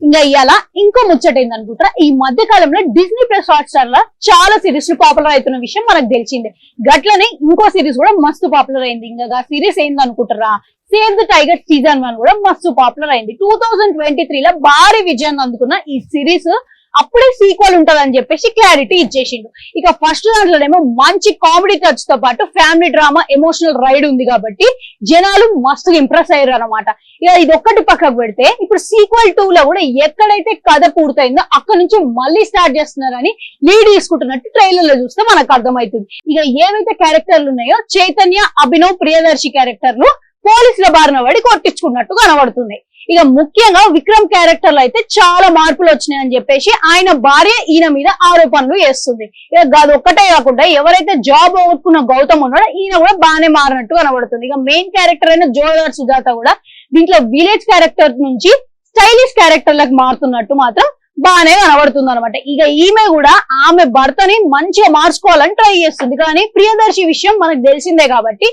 ఇంకా ఇవాళ ఇంకో ముచ్చట ఏందనుకుంటారా, ఈ మధ్య కాలంలో డిస్నీ ప్లస్ హాట్ స్టార్ లో చాలా సిరీస్ పాపులర్ అవుతున్న విషయం మనకు తెలిసిందే. గట్లనే ఇంకో సిరీస్ కూడా మస్తు పాపులర్ అయింది. ఇంకా సిరీస్ ఏందనుకుంటారా, సేవ్ ద టైగర్ సీజన్ 1 కూడా మస్తు పాపులర్ అయింది. 2023 లో భారీ విజయాన్ని అందుకున్న ఈ సిరీస్ అప్పుడే సీక్వెల్ ఉంటదని చెప్పేసి క్లారిటీ ఇచ్చేసిండు. ఇక ఫస్ట్ దాంట్లోనేమో మంచి కామెడీ టచ్ తో పాటు ఫ్యామిలీ డ్రామా, ఎమోషనల్ రైడ్ ఉంది కాబట్టి జనాలు మస్తు ఇంప్రెస్ అయ్యారు అనమాట. ఇక ఇది ఒక్కటి పక్కకు పెడితే ఇప్పుడు సీక్వెల్ 2 లో కూడా ఎక్కడైతే కథ పూర్తయిందో అక్కడ నుంచి మళ్ళీ స్టార్ట్ చేస్తున్నారని లీడ్ తీసుకుంటున్నట్టు ట్రైలర్ లో చూస్తే మనకు అర్థమవుతుంది. ఇక ఏవైతే క్యారెక్టర్లు ఉన్నాయో చైతన్య, అభినవ్, ప్రియదర్శి క్యారెక్టర్లు పోలీసుల బారిన పడి కొట్టించుకున్నట్టు కనబడుతుంది. ఇక ముఖ్యంగా విక్రమ్ క్యారెక్టర్ లో అయితే చాలా మార్పులు వచ్చినాయని చెప్పేసి ఆయన భార్య ఈయన మీద ఆరోపణలు చేస్తుంది. ఇక అది ఒక్కటే కాకుండా ఎవరైతే జాబ్ పోగొట్టుకున్న గౌతమ్ ఉన్నాడో ఈయన కూడా బాగానే మారినట్టు కనబడుతుంది. ఇక మెయిన్ క్యారెక్టర్ అయిన జోదార్ సుజాత కూడా దీంట్లో విలేజ్ క్యారెక్టర్ నుంచి స్టైలిష్ క్యారెక్టర్ లకు మారుతున్నట్టు మాత్రం బాగానే కనబడుతుంది అనమాట. ఇక ఈమె కూడా ఆమె భర్తని మంచిగా మార్చుకోవాలని ట్రై చేస్తుంది. కానీ ప్రియదర్శి విషయం మనకు తెలిసిందే కాబట్టి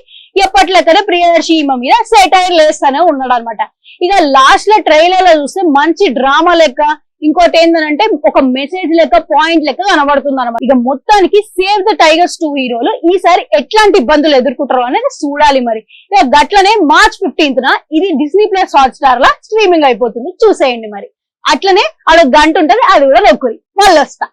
ఎప్పట్లెక్కనే ప్రియదర్శి ఈమె మీద సెటైర్ లేస్తానే ఉన్నాడు అనమాట. ఇక లాస్ట్ లో ట్రైలర్ లో చూస్తే మంచి డ్రామా లెక్క, ఇంకోటి ఏంటంటే ఒక మెసేజ్ లెక్క, పాయింట్ లెక్క కనబడుతుంది అనమాట. ఇక మొత్తానికి సేవ్ ద టైగర్స్ 2 హీరోలు ఈసారి ఎట్లాంటి ఇబ్బందులు ఎదుర్కొంటారో అనేది చూడాలి. మరి ఇక గట్లనే March 15న ఇది డిస్నీ ప్లస్ హాట్ స్టార్ లా స్ట్రీమింగ్ అయిపోతుంది, చూసేయండి. మరి అట్లనే అక్కడ గంట ఉంటది, అది కూడా నొక్కురి. మళ్ళీ వస్తా.